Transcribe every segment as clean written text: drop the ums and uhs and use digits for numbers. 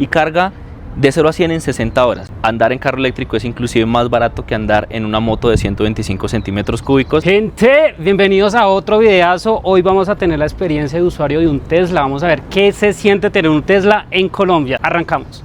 y carga de 0 a 100 en 60 horas. Andar en carro eléctrico es inclusive más barato que andar en una moto de 125 centímetros cúbicos. Gente, bienvenidos a otro videazo. Hoy vamos a tener la experiencia de usuario de un Tesla. Vamos a ver qué se siente tener un Tesla en Colombia. Arrancamos.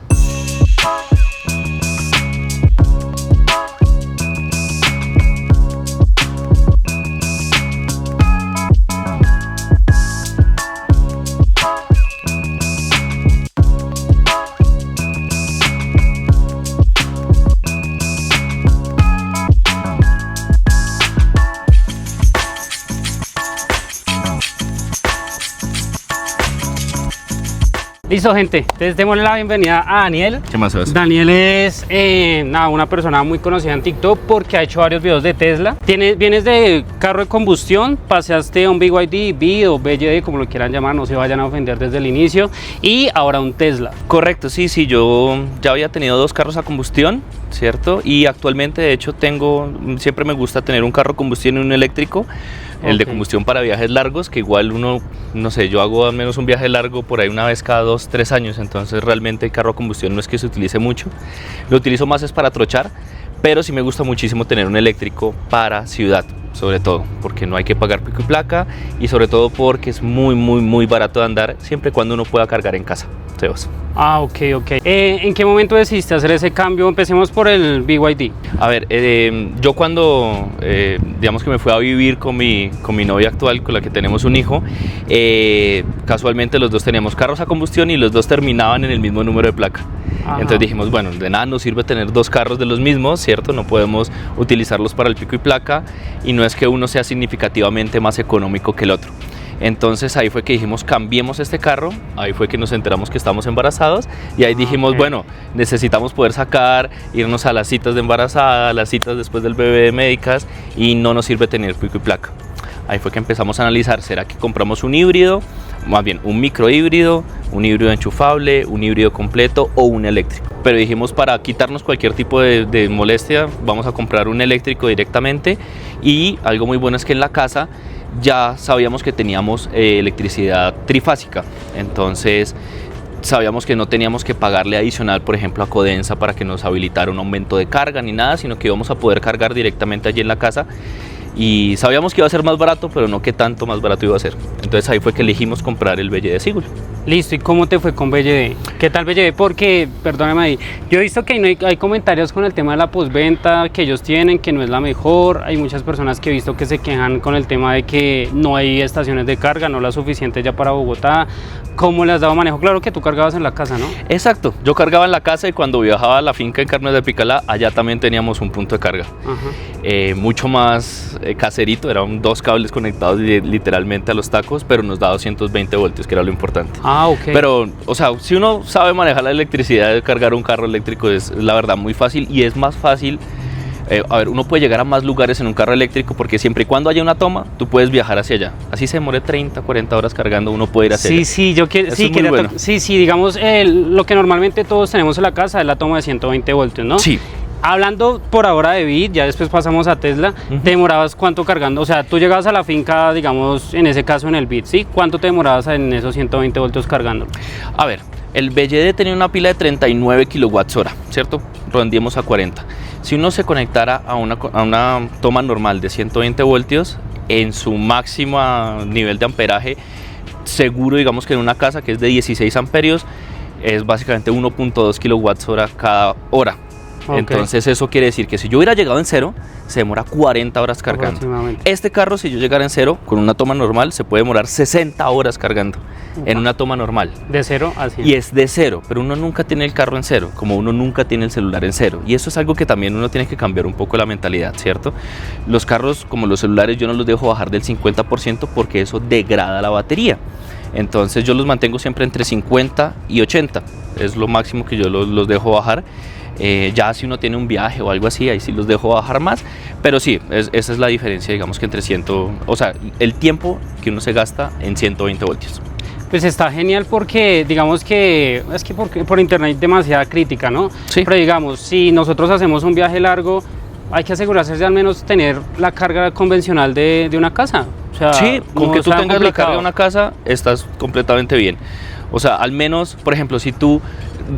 Listo, gente, entonces démosle la bienvenida a Daniel. ¿Qué más es? Daniel es una persona muy conocida en TikTok porque ha hecho varios videos de Tesla. Vienes de carro de combustión, paseaste a un BYD, B o BYD, como lo quieran llamar, no se vayan a ofender desde el inicio, y ahora un Tesla. Correcto, sí, yo ya había tenido 2 carros a combustión, ¿cierto? Y actualmente, de hecho, siempre me gusta tener un carro a combustión y un eléctrico. El de combustión para viajes largos, que igual uno, no sé, yo hago al menos un viaje largo por ahí una vez cada 2-3 años, entonces realmente el carro a combustión no es que se utilice mucho, lo utilizo más es para trochar, pero sí me gusta muchísimo tener un eléctrico para ciudad, sobre todo, porque no hay que pagar pico y placa y sobre todo porque es muy barato de andar siempre y cuando uno pueda cargar en casa. Sebas. Ah, ok. ¿En qué momento decidiste hacer ese cambio? Empecemos por el BYD. A ver, yo cuando, digamos que me fui a vivir con mi novia actual, con la que tenemos un hijo, casualmente los dos teníamos carros a combustión y los dos terminaban en el mismo número de placa. Ajá. Entonces dijimos, bueno, de nada nos sirve tener 2 carros de los mismos, ¿cierto? No podemos utilizarlos para el pico y placa y no es que uno sea significativamente más económico que el otro. Entonces ahí fue que dijimos, cambiemos este carro, ahí fue que nos enteramos que estamos embarazados y ahí dijimos, bueno, necesitamos poder irnos a las citas de embarazada, a las citas después del bebé de médicas y no nos sirve tener pico y placa. Ahí fue que empezamos a analizar, ¿será que compramos un híbrido? Más bien, un microhíbrido, un híbrido enchufable, un híbrido completo o un eléctrico. Pero dijimos, para quitarnos cualquier tipo de molestia, vamos a comprar un eléctrico directamente y algo muy bueno es que en la casa ya sabíamos que teníamos electricidad trifásica, entonces sabíamos que no teníamos que pagarle adicional, por ejemplo, a Codensa para que nos habilitara un aumento de carga ni nada, sino que íbamos a poder cargar directamente allí en la casa y sabíamos que iba a ser más barato, pero no que tanto más barato iba a ser. Entonces ahí fue que elegimos comprar el BYD Sigul. Listo, ¿y cómo te fue con BYD? ¿Qué tal BYD? Porque, perdóname ahí, yo he visto que hay comentarios con el tema de la postventa que ellos tienen, que no es la mejor. Hay muchas personas que he visto que se quejan con el tema de que no hay estaciones de carga, no las suficientes ya para Bogotá. ¿Cómo le has dado manejo? Claro que tú cargabas en la casa, ¿no? Exacto, yo cargaba en la casa y cuando viajaba a la finca en Carnes de Picalá, allá también teníamos un punto de carga. Mucho más caserito, eran 2 cables conectados literalmente a los tacos, pero nos da 220 voltios, que era lo importante. Ah, ok. Pero, o sea, si uno sabe manejar la electricidad de cargar un carro eléctrico es la verdad muy fácil y es más fácil. Uno puede llegar a más lugares en un carro eléctrico porque siempre y cuando haya una toma, tú puedes viajar hacia allá. Así se demore 30, 40 horas cargando, uno puede ir hacia allá. Sí, digamos, lo que normalmente todos tenemos en la casa es la toma de 120 voltios, ¿no? Sí. Hablando por ahora de Bit, ya después pasamos a Tesla, ¿te demorabas cuánto cargando? O sea, tú llegabas a la finca, digamos, en ese caso en el Bit, ¿sí? ¿Cuánto te demorabas en esos 120 voltios cargando? A ver, el BYD tenía una pila de 39 kilowatts hora, ¿cierto? Redondeemos a 40. Si uno se conectara a una toma normal de 120 voltios, en su máximo nivel de amperaje, seguro, digamos que en una casa que es de 16 amperios, es básicamente 1.2 kilowatts hora cada hora. Okay. Entonces eso quiere decir que si yo hubiera llegado en 0, se demora 40 horas cargando. Este carro, si yo llegara en 0, con una toma normal, se puede demorar 60 horas cargando en una toma normal. De 0 a 100. Y es de 0, pero uno nunca tiene el carro en 0, como uno nunca tiene el celular en 0. Y eso es algo que también uno tiene que cambiar un poco la mentalidad, ¿cierto? Los carros, como los celulares, yo no los dejo bajar del 50% porque eso degrada la batería. Entonces yo los mantengo siempre entre 50 y 80, es lo máximo que yo los dejo bajar. Ya si uno tiene un viaje o algo así, ahí sí los dejo bajar más, pero sí, esa es la diferencia, digamos que el tiempo que uno se gasta en 120 voltios. Pues está genial porque digamos que por internet hay demasiada crítica, ¿no? Sí. Pero digamos, si nosotros hacemos un viaje largo, hay que asegurarse de al menos tener la carga convencional de una casa. O sea, sí, con que tú tengas la carga de una casa, estás completamente bien. O sea, al menos, por ejemplo, si tú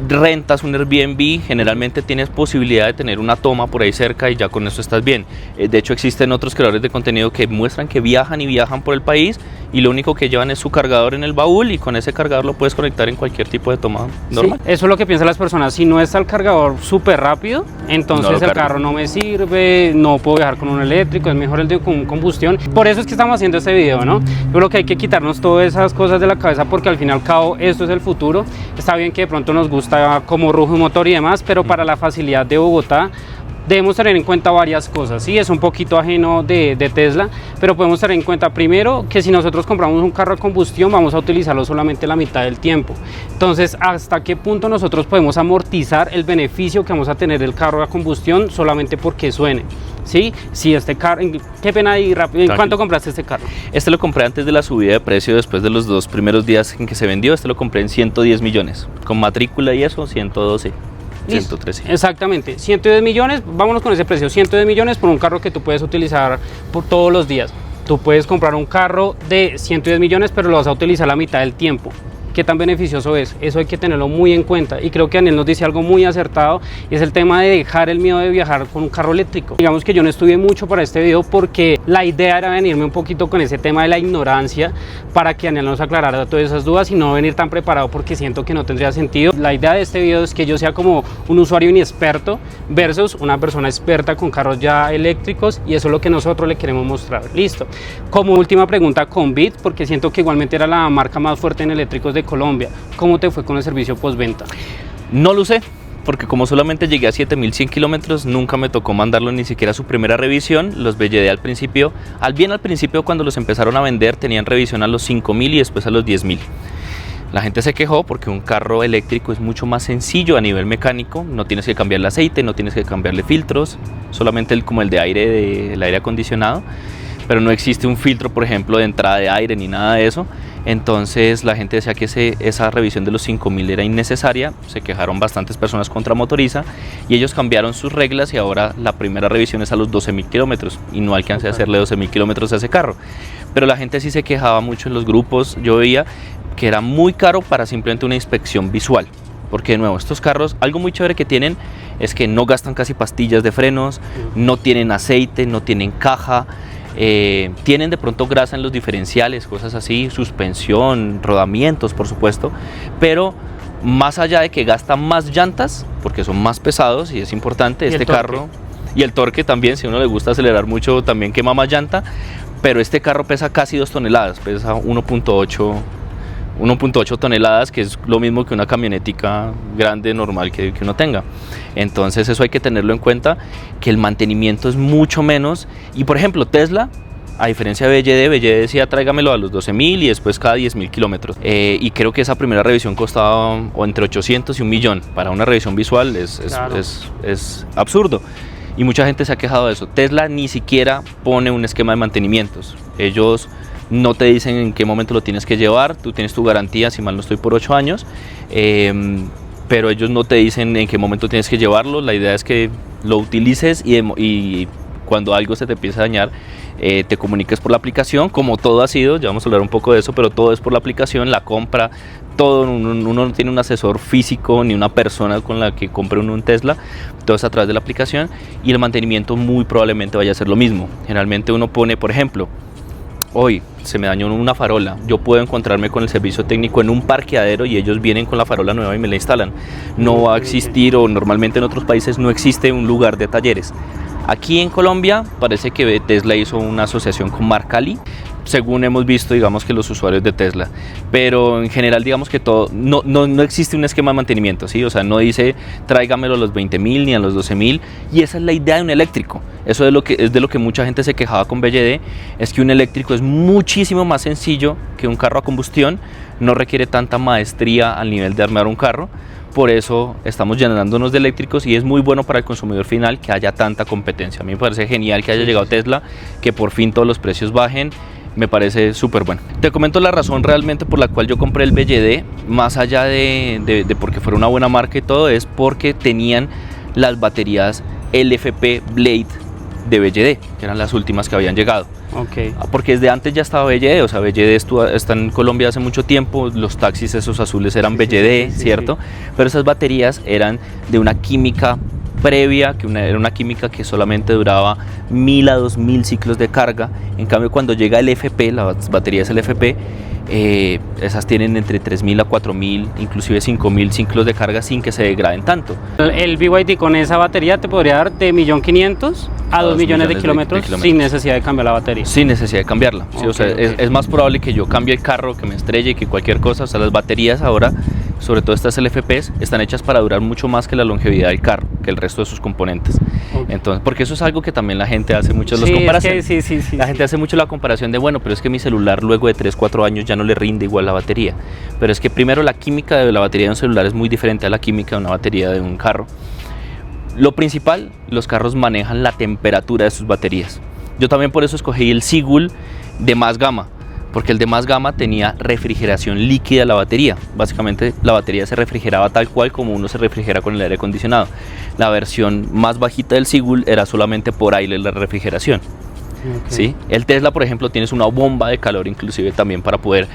rentas un Airbnb, generalmente tienes posibilidad de tener una toma por ahí cerca y ya con eso estás bien. De hecho existen otros creadores de contenido que muestran que viajan por el país y lo único que llevan es su cargador en el baúl y con ese cargador lo puedes conectar en cualquier tipo de toma normal. Sí, eso es lo que piensan las personas. Si no está el cargador súper rápido, entonces el carro no me sirve, no puedo viajar con un eléctrico, es mejor el de con combustión. Por eso es que estamos haciendo este video, ¿no? Yo creo que hay que quitarnos todas esas cosas de la cabeza porque al fin y al cabo esto es el futuro. Está bien que de pronto nos gusta cómo ruge un motor y demás, pero para la facilidad de Bogotá debemos tener en cuenta varias cosas. Sí, es un poquito ajeno de Tesla, pero podemos tener en cuenta primero que si nosotros compramos un carro a combustión vamos a utilizarlo solamente la mitad del tiempo. Entonces, ¿hasta qué punto nosotros podemos amortizar el beneficio que vamos a tener del carro a combustión solamente porque suene? Sí, si este carro, qué pena ahí rápido, ¿en cuánto compraste este carro? Este lo compré antes de la subida de precio, después de los 2 primeros días en que se vendió. Este lo compré en 110 millones, con matrícula y eso, 112. 113. Exactamente, 110 millones, vámonos con ese precio, 110 millones por un carro que tú puedes utilizar por todos los días. Tú puedes comprar un carro de 110 millones, pero lo vas a utilizar la mitad del tiempo. ¿Qué tan beneficioso es? Eso hay que tenerlo muy en cuenta y creo que Daniel nos dice algo muy acertado y es el tema de dejar el miedo de viajar con un carro eléctrico. Digamos que yo no estudié mucho para este video porque la idea era venirme un poquito con ese tema de la ignorancia para que Daniel nos aclarara todas esas dudas y no venir tan preparado porque siento que no tendría sentido. La idea de este video es que yo sea como un usuario inexperto versus una persona experta con carros ya eléctricos y eso es lo que nosotros le queremos mostrar. Listo. Como última pregunta con Bit, porque siento que igualmente era la marca más fuerte en eléctricos de Colombia. ¿Cómo te fue con el servicio postventa? No lo usé, porque como solamente llegué a 7100 kilómetros, nunca me tocó mandarlo ni siquiera a su primera revisión. Los VYD al principio, al principio cuando los empezaron a vender, tenían revisión a los 5000 y después a los 10000. La gente se quejó porque un carro eléctrico es mucho más sencillo a nivel mecánico, no tienes que cambiarle aceite, no tienes que cambiarle filtros, solamente como el de aire, el aire acondicionado, pero no existe un filtro, por ejemplo, de entrada de aire ni nada de eso. Entonces la gente decía que esa revisión de los 5000 era innecesaria, se quejaron bastantes personas contra Motoriza y ellos cambiaron sus reglas y ahora la primera revisión es a los 12000 kilómetros y no alcancé a hacerle 12000 kilómetros a ese carro. Pero la gente sí se quejaba mucho en los grupos, yo veía que era muy caro para simplemente una inspección visual. Porque de nuevo, estos carros, algo muy chévere que tienen es que no gastan casi pastillas de frenos, no tienen aceite, no tienen caja. Tienen de pronto grasa en los diferenciales, cosas así, suspensión, rodamientos por supuesto, pero más allá de que gastan más llantas, porque son más pesados y es importante, este carro, y el torque también, si a uno le gusta acelerar mucho también quema más llanta, pero este carro pesa casi 2 toneladas, pesa 1.8 toneladas, que es lo mismo que una camionetica grande normal que uno tenga. Entonces eso hay que tenerlo en cuenta, que el mantenimiento es mucho menos. Y por ejemplo Tesla, a diferencia de BYD decía tráigamelo a los 12000 y después cada 10000 kilómetros. Y creo que esa primera revisión costaba o entre 800 y 1 millón. Para una revisión visual es absurdo. Y mucha gente se ha quejado de eso. Tesla ni siquiera pone un esquema de mantenimientos. Ellos no te dicen en qué momento lo tienes que llevar, tú tienes tu garantía, si mal no estoy, por 8 años, pero ellos no te dicen en qué momento tienes que llevarlo. La idea es que lo utilices y cuando algo se te empieza a dañar, te comuniques por la aplicación, como todo ha sido, ya vamos a hablar un poco de eso, pero todo es por la aplicación, la compra, todo, uno no tiene un asesor físico ni una persona con la que compre uno un Tesla, todo es a través de la aplicación y el mantenimiento muy probablemente vaya a ser lo mismo. Generalmente uno pone, por ejemplo, hoy se me dañó una farola, yo puedo encontrarme con el servicio técnico en un parqueadero y ellos vienen con la farola nueva y me la instalan. No va a existir, o normalmente en otros países no existe, un lugar de talleres. Aquí en Colombia parece que Tesla hizo una asociación con Marcali, según hemos visto, digamos, que los usuarios de Tesla, pero en general digamos que todo, no existe un esquema de mantenimiento, ¿sí? O sea, no dice tráigamelo a los 20000 ni a los 12000, y esa es la idea de un eléctrico. Eso es de lo que mucha gente se quejaba con BYD, es que un eléctrico es muchísimo más sencillo que un carro a combustión, no requiere tanta maestría al nivel de armar un carro. Por eso estamos llenándonos de eléctricos y es muy bueno para el consumidor final que haya tanta competencia. A mí me parece genial que haya llegado Tesla, que por fin todos los precios bajen, me parece súper bueno. Te comento la razón realmente por la cual yo compré el BYD, más allá de porque fuera una buena marca y todo, es porque tenían las baterías LFP Blade de BYD, que eran las últimas que habían llegado. Ok. Porque desde antes ya estaba BYD, o sea, BYD está en Colombia hace mucho tiempo, los taxis esos azules eran BYD, ¿cierto? Pero esas baterías eran de una química previa, era una química que solamente duraba 1000 a 2000 ciclos de carga. En cambio, cuando llega el FP, las baterías LFP, esas tienen entre 3000 a 4000, inclusive 5000 ciclos de carga sin que se degraden tanto. El BYD con esa batería te podría dar de 1.500.000 a 2 millones de kilómetros sin necesidad de cambiar la batería. Sin necesidad de cambiarla. ¿Sí? Okay, o sea, okay. Es más probable que yo cambie el carro, que me estrelle, que cualquier cosa. O sea, las baterías ahora, sobre todo estas LFPs, están hechas para durar mucho más que la longevidad del carro, que el resto de sus componentes. Okay. Entonces, porque eso es algo que también la gente hace mucho las comparaciones. Es que, la gente hace mucho la comparación de, bueno, pero es que mi celular luego de 3, 4 años ya no le rinde igual la batería. Pero es que primero la química de la batería de un celular es muy diferente a la química de una batería de un carro. Lo principal, los carros manejan la temperatura de sus baterías. Yo también por eso escogí el Sigul de más gama, porque el de más gama tenía refrigeración líquida de la batería. Básicamente la batería se refrigeraba tal cual como uno se refrigera con el aire acondicionado. La versión más bajita del Sigul era solamente por aire la refrigeración. Okay. ¿Sí? El Tesla, por ejemplo, tienes una bomba de calor inclusive también para poder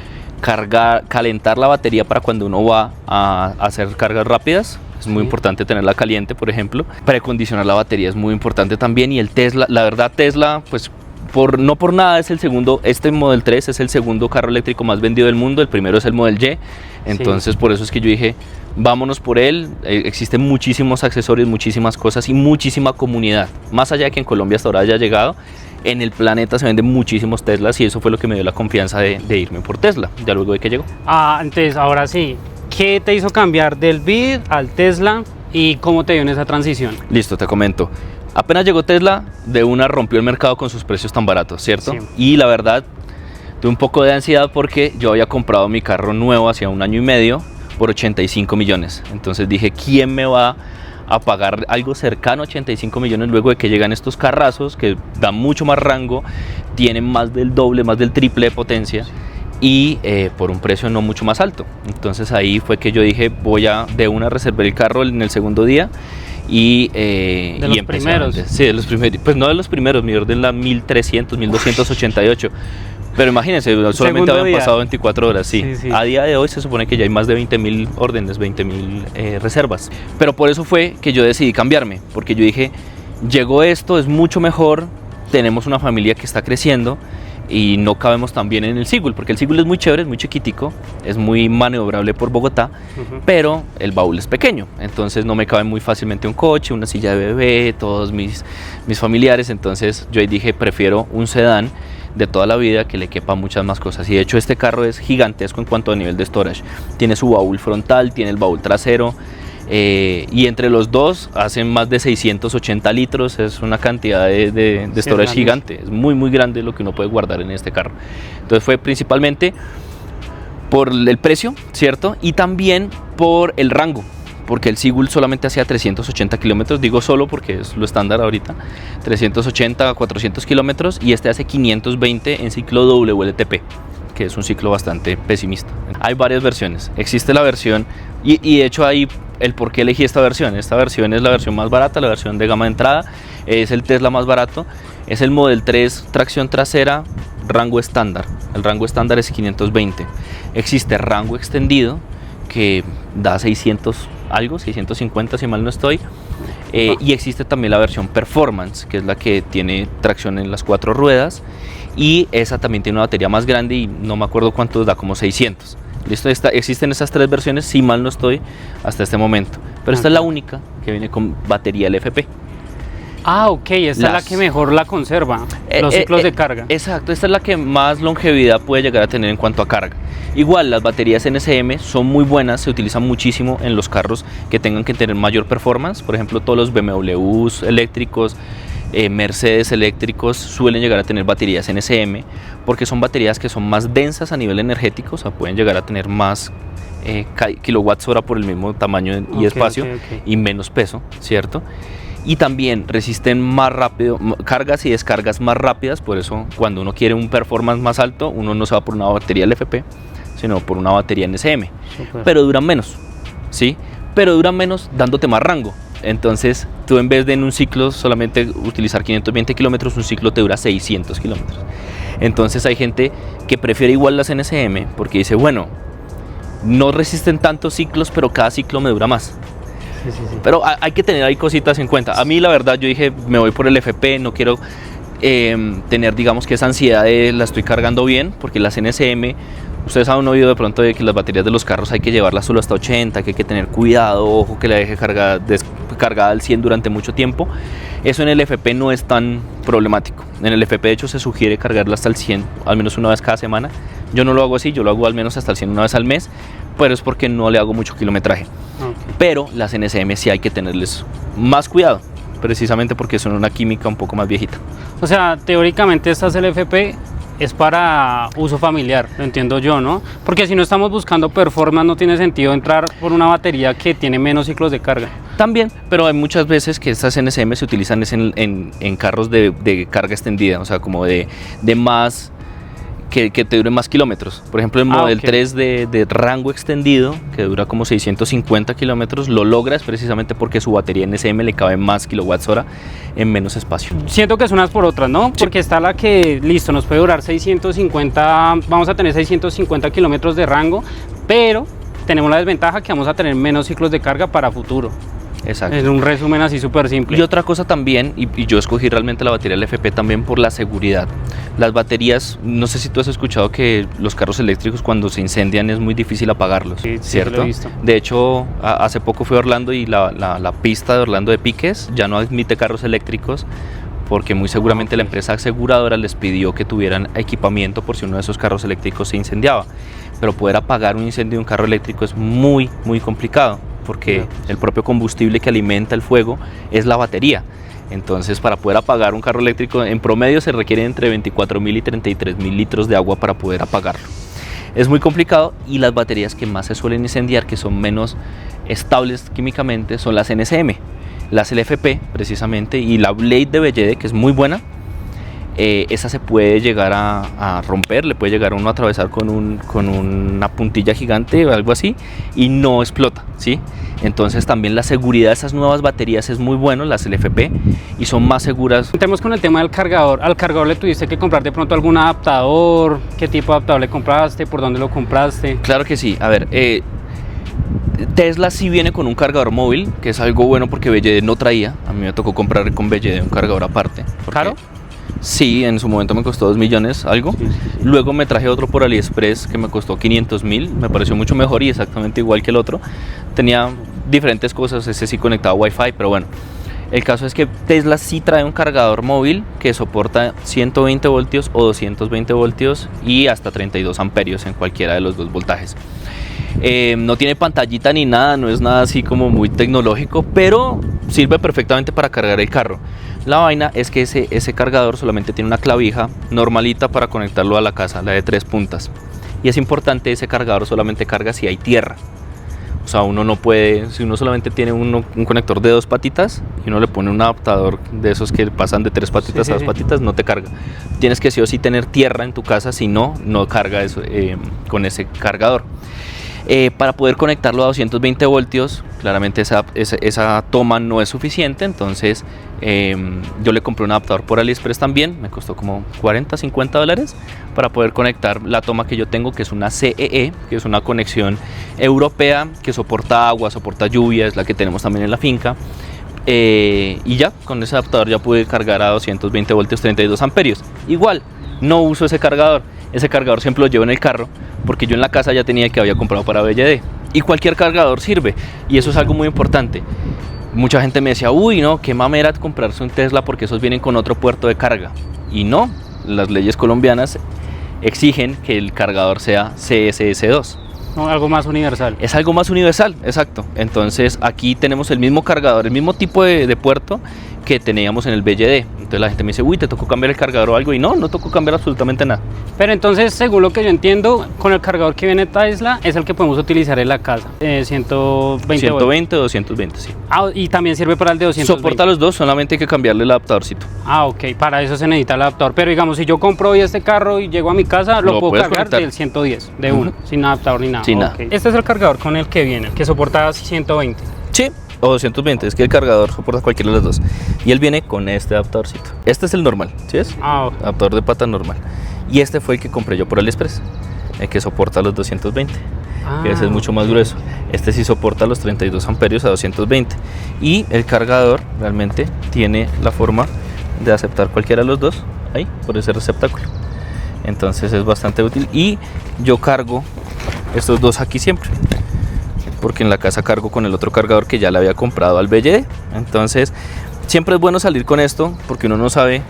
calentar la batería para cuando uno va a hacer cargas rápidas. Es muy importante tenerla caliente, por ejemplo. Precondicionar la batería es muy importante también. Y el Tesla, la verdad, Tesla, pues no por nada es el segundo, este Model 3 es el segundo carro eléctrico más vendido del mundo. El primero es el Model Y. Entonces, por eso es que yo dije, vámonos por él. Existen muchísimos accesorios, muchísimas cosas y muchísima comunidad. Más allá de que en Colombia hasta ahora haya llegado, en el planeta se venden muchísimos Teslas y eso fue lo que me dio la confianza de irme por Tesla, ya luego de que llegó. Entonces, ahora sí, ¿qué te hizo cambiar del BYD al Tesla y cómo te dio en esa transición? Listo, te comento. Apenas llegó Tesla, de una rompió el mercado con sus precios tan baratos, ¿cierto? Sí. Y la verdad, tuve un poco de ansiedad porque yo había comprado mi carro nuevo hace 1 año y medio por 85 millones. Entonces dije, ¿quién me va a pagar algo cercano a 85 millones luego de que llegan estos carrazos que dan mucho más rango, tienen más del doble, más del triple de potencia y por un precio no mucho más alto? Entonces ahí fue que yo dije, voy a de una reservar el carro en el segundo día y de los primeros. Sí, de los primeros, pues no de los primeros, mi orden la 1300, 1288. Pero imagínense, solamente habían pasado 24 horas, sí. A día de hoy se supone que ya hay más de 20.000 órdenes, 20.000 reservas. Pero por eso fue que yo decidí cambiarme, porque yo dije, llegó esto, es mucho mejor, tenemos una familia que está creciendo y no cabemos tan bien en el Sigul, porque el Sigul es muy chévere, es muy chiquitico, es muy maniobrable por Bogotá, pero el baúl es pequeño, entonces no me cabe muy fácilmente un coche, una silla de bebé, todos mis familiares. Entonces yo ahí dije, prefiero un sedán de toda la vida que le quepa muchas más cosas, y de hecho este carro es gigantesco en cuanto a nivel de storage. Tiene su baúl frontal, tiene el baúl trasero, y entre los dos hacen más de 680 litros, es una cantidad de storage gigante, es muy muy grande lo que uno puede guardar en este carro. Entonces fue principalmente por el precio, ¿cierto? Y también por el rango, porque el Sigul solamente hacía 380 kilómetros, digo solo porque es lo estándar ahorita, 380 a 400 kilómetros, y este hace 520 en ciclo WLTP, que es un ciclo bastante pesimista. Hay varias versiones, existe la versión, y de hecho ahí el por qué elegí esta versión es la versión más barata, la versión de gama de entrada, es el Tesla más barato, es el Model 3 tracción trasera, rango estándar, el rango estándar es 520, existe rango extendido que da 600 algo, 650 si mal no estoy, y existe también la versión Performance, que es la que tiene tracción en las 4 ruedas, y esa también tiene una batería más grande y no me acuerdo cuántos da, como 600. ¿Listo? Existen esas 3 versiones, si mal no estoy, hasta este momento, pero esta es la única que viene con batería LFP. Ok, esta es la que mejor la conserva, los ciclos de carga. Exacto, esta es la que más longevidad puede llegar a tener en cuanto a carga. Igual, las baterías NSM son muy buenas, se utilizan muchísimo en los carros que tengan que tener mayor performance. Por ejemplo, todos los BMWs eléctricos, Mercedes eléctricos suelen llegar a tener baterías NSM, porque son baterías que son más densas a nivel energético, o sea, pueden llegar a tener más kilowatts hora por el mismo tamaño y espacio, y menos peso, ¿cierto? Y también resisten más rápido, cargas y descargas más rápidas. Por eso cuando uno quiere un performance más alto, uno no se va por una batería LFP, sino por una batería NSM. Pero duran menos, ¿sí? Pero duran menos dándote más rango. Entonces, tú en vez de en un ciclo solamente utilizar 520 kilómetros, un ciclo te dura 600 kilómetros. Entonces hay gente que prefiere igual las NSM porque dice, bueno, no resisten tantos ciclos, pero cada ciclo me dura más. Sí. Pero hay que tener ahí cositas en cuenta. A mí la verdad yo dije, me voy por el FP, no quiero tener, digamos, que esa ansiedad de la estoy cargando bien, porque las NSM, ustedes han oído de pronto de que las baterías de los carros hay que llevarlas solo hasta 80, que hay que tener cuidado, ojo que la deje cargada al 100 durante mucho tiempo. Eso en el FP no es tan problemático. En el FP de hecho se sugiere cargarla hasta el 100, al menos una vez cada semana. Yo no lo hago así, yo lo hago al menos hasta el 100 una vez al mes, pero es porque no le hago mucho kilometraje. Okay. Pero las NSM sí hay que tenerles más cuidado, precisamente porque son una química un poco más viejita. O sea, teóricamente estas LFP es para uso familiar, lo entiendo yo, ¿no? Porque si no estamos buscando performance no tiene sentido entrar por una batería que tiene menos ciclos de carga. También, pero hay muchas veces que estas NSM se utilizan en carros de carga extendida, o sea, como de más, que te duren más kilómetros. Por ejemplo, el Model 3 de rango extendido, que dura como 650 kilómetros, lo logra es precisamente porque su batería NSM le cabe más kilowatts hora en menos espacio. Siento que es unas por otras, ¿no? Porque está la que, listo, nos puede durar 650, vamos a tener 650 kilómetros de rango, pero tenemos la desventaja que vamos a tener menos ciclos de carga para futuro. Exacto. Es un resumen así súper simple. Y otra cosa también, y yo escogí realmente la batería LFP también por la seguridad. Las baterías, no sé si tú has escuchado que los carros eléctricos cuando se incendian es muy difícil apagarlos, sí, ¿cierto? Lo he visto. De hecho, hace poco fui a Orlando y la pista de Orlando de Piques ya no admite carros eléctricos porque muy seguramente la empresa aseguradora les pidió que tuvieran equipamiento por si uno de esos carros eléctricos se incendiaba. Pero poder apagar un incendio de un carro eléctrico es muy, muy complicado, porque el propio combustible que alimenta el fuego es la batería. Entonces, para poder apagar un carro eléctrico, en promedio se requiere entre 24.000 y 33.000 litros de agua para poder apagarlo. Es muy complicado y las baterías que más se suelen incendiar, que son menos estables químicamente, son las NSM, las LFP precisamente, y la Blade de BYD, que es muy buena. Esa se puede llegar a romper, le puede llegar a uno a atravesar con una puntilla gigante o algo así y no explota, ¿sí? Entonces también la seguridad de esas nuevas baterías es muy bueno, las LFP, y son más seguras. Entremos con el tema del cargador. ¿Al cargador le tuviste que comprar de pronto algún adaptador? ¿Qué tipo de adaptador le compraste? ¿Por dónde lo compraste? Claro que sí, a ver, Tesla sí viene con un cargador móvil, que es algo bueno porque BYD no traía. A mí me tocó comprar con BYD un cargador aparte. ¿Caro? Sí, en su momento me costó 2 millones algo. Sí. Luego me traje otro por AliExpress que me costó 500.000. Me pareció mucho mejor y exactamente igual que el otro. Tenía diferentes cosas, ese sí conectado a Wi-Fi, pero bueno. El caso es que Tesla sí trae un cargador móvil que soporta 120 voltios o 220 voltios y hasta 32 amperios en cualquiera de los dos voltajes. No tiene pantallita ni nada, no es nada así como muy tecnológico, pero sirve perfectamente para cargar el carro. La vaina es que ese cargador solamente tiene una clavija normalita para conectarlo a la casa, la de 3 puntas. Y es importante, ese cargador solamente carga si hay tierra. O sea, uno no puede, si uno solamente tiene un conector de 2 patitas y uno le pone un adaptador de esos que pasan de 3 patitas a 2 patitas, no te carga. Tienes que sí o sí tener tierra en tu casa, si no, no carga eso, con ese cargador. Para poder conectarlo a 220 voltios, claramente esa toma no es suficiente, entonces yo le compré un adaptador por AliExpress también, me costó como 40, 50 dólares para poder conectar la toma que yo tengo, que es una CEE, que es una conexión europea que soporta agua, soporta lluvia, es la que tenemos también en la finca. Y ya, con ese adaptador ya pude cargar a 220 voltios 32 amperios. Igual, no uso ese cargador siempre lo llevo en el carro, porque yo en la casa ya tenía el que había comprado para BYD. Y cualquier cargador sirve, y eso es algo muy importante. Mucha gente me decía, uy, no, qué mamera comprarse un Tesla porque esos vienen con otro puerto de carga. Y no, las leyes colombianas exigen que el cargador sea CSS2. No, algo más universal. Es algo más universal, exacto. Entonces aquí tenemos el mismo cargador, el mismo tipo de puerto que teníamos en el BYD. Entonces la gente me dice, uy, ¿te tocó cambiar el cargador o algo? Y no tocó cambiar absolutamente nada. Pero entonces, según lo que yo entiendo, con el cargador que viene Tesla es el que podemos utilizar en la casa. 120 o 220, sí. Ah, y también sirve para el de 220. Soporta los dos, solamente hay que cambiarle el adaptadorcito. Ah, ok, para eso se necesita el adaptador. Pero digamos, si yo compro hoy este carro y llego a mi casa, lo puedo cargar conectar del 110, de uno, sin adaptador ni nada. Sin nada. Este es el cargador con el que viene, que soporta 120. Sí, o 220, es que el cargador soporta cualquiera de los dos. Y él viene con este adaptadorcito. Este es el normal, ¿sí es? Ok. Adaptador de pata normal. Y este fue el que compré yo por AliExpress, el que soporta los 220. Ese es mucho más grueso. Este sí soporta los 32 amperios a 220. Y el cargador realmente tiene la forma de aceptar cualquiera de los dos ahí, por ese receptáculo. Entonces es bastante útil. Y yo cargo estos dos aquí siempre, porque en la casa cargo con el otro cargador que ya le había comprado al BYD. Entonces siempre es bueno salir con esto, porque uno no sabe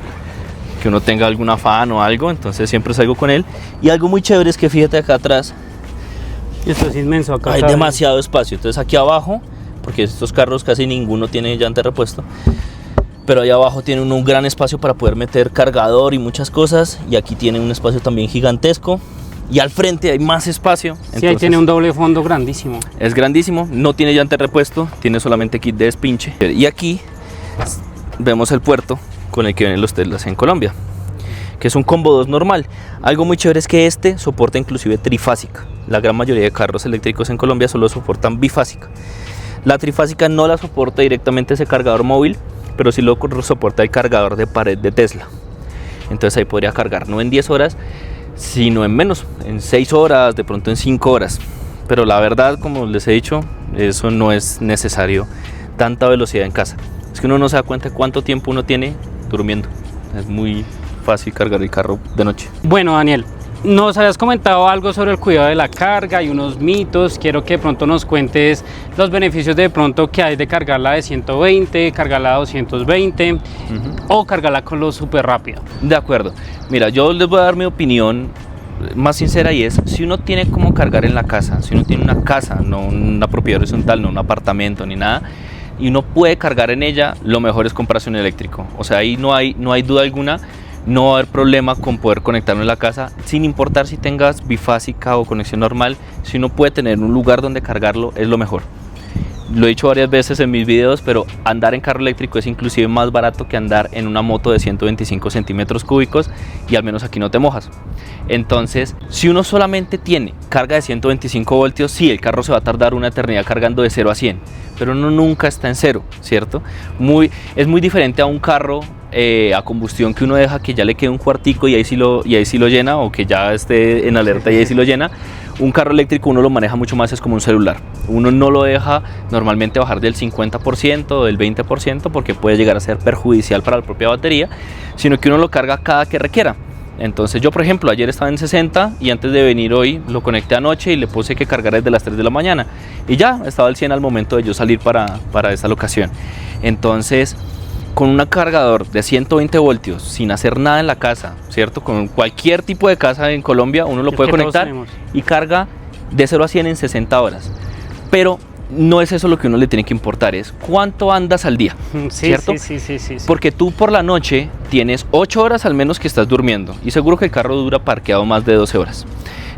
que uno tenga algún afán o algo. Entonces siempre salgo con él. Y algo muy chévere es que fíjate acá atrás, Esto es inmenso acá. hay demasiado espacio. Entonces aquí abajo, porque estos carros casi ninguno tiene llanta de repuesto, pero ahí abajo tiene un gran espacio para poder meter cargador y muchas cosas. Y aquí tiene un espacio también gigantesco. Y al frente hay más espacio. Sí, ahí tiene un doble fondo grandísimo. Es grandísimo, no tiene llanta de repuesto, tiene solamente kit de despinche. Y aquí vemos el puerto con el que vienen los Teslas en Colombia, que es un combo 2 normal. Algo muy chévere es que este soporta inclusive trifásica. La gran mayoría de carros eléctricos en Colombia solo soportan bifásica. La trifásica no la soporta directamente ese cargador móvil, pero sí lo soporta el cargador de pared de Tesla. Entonces ahí podría cargar no en 10 horas, sino en menos, en 6 horas, de pronto en 5 horas. Pero la verdad, como les he dicho, eso no es necesario, tanta velocidad en casa. Es que uno no se da cuenta de cuánto tiempo uno tiene durmiendo. Es muy fácil cargar el carro de noche. Bueno, Daniel, nos habías comentado algo sobre el cuidado de la carga y unos mitos. Quiero que de pronto nos cuentes los beneficios de pronto que hay de cargarla de 120, cargarla de 220 o cargarla con lo súper rápido. De acuerdo. Mira, yo les voy a dar mi opinión más sincera, y es: si uno tiene como cargar en la casa, si uno tiene una casa, no una propiedad horizontal, no un apartamento ni nada, y uno puede cargar en ella, lo mejor es comprarse un eléctrico. O sea, ahí no hay duda alguna. No va a haber problema con poder conectarlo en la casa, sin importar si tengas bifásica o conexión normal. Si uno puede tener un lugar donde cargarlo, es lo mejor. Lo he dicho varias veces en mis videos, pero andar en carro eléctrico es inclusive más barato que andar en una moto de 125 centímetros cúbicos, y al menos aquí no te mojas. Entonces, si uno solamente tiene carga de 125 voltios, sí, el carro se va a tardar una eternidad cargando de 0 a 100, pero uno nunca está en cero, ¿cierto? Es muy diferente a un carro a combustión que uno deja que ya le quede un cuartico y ahí sí lo llena, o que ya esté en alerta y ahí sí lo llena. Un carro eléctrico uno lo maneja mucho más, es como un celular. Uno no lo deja normalmente bajar del 50% o del 20%, porque puede llegar a ser perjudicial para la propia batería, sino que uno lo carga cada que requiera. Entonces yo, por ejemplo, ayer estaba en 60 y antes de venir hoy lo conecté anoche y le puse que cargara desde las 3 de la mañana y ya estaba al 100 al momento de yo salir para esta locación. Entonces, con un cargador de 120 voltios, sin hacer nada en la casa, ¿cierto? Con cualquier tipo de casa en Colombia, uno lo puede conectar y carga de 0 a 100 en 60 horas. Pero no es eso lo que uno le tiene que importar, es cuánto andas al día, ¿cierto? Sí. Porque tú por la noche tienes 8 horas al menos que estás durmiendo, y seguro que el carro dura parqueado más de 12 horas.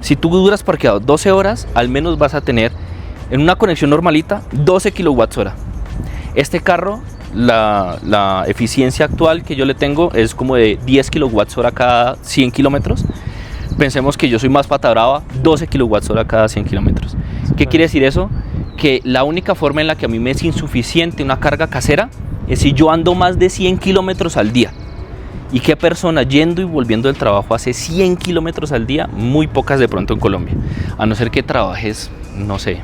Si tú duras parqueado 12 horas, al menos vas a tener en una conexión normalita 12 kilowatts hora. Este carro, la eficiencia actual que yo le tengo es como de 10 kilowatts hora cada 100 kilómetros. Pensemos que yo soy más pata brava, 12 kilowatts hora cada 100 kilómetros. ¿Qué quiere decir eso? Que la única forma en la que a mí me es insuficiente una carga casera es si yo ando más de 100 kilómetros al día. ¿Y qué persona yendo y volviendo del trabajo hace 100 kilómetros al día? Muy pocas de pronto en Colombia, a no ser que trabajes, no sé,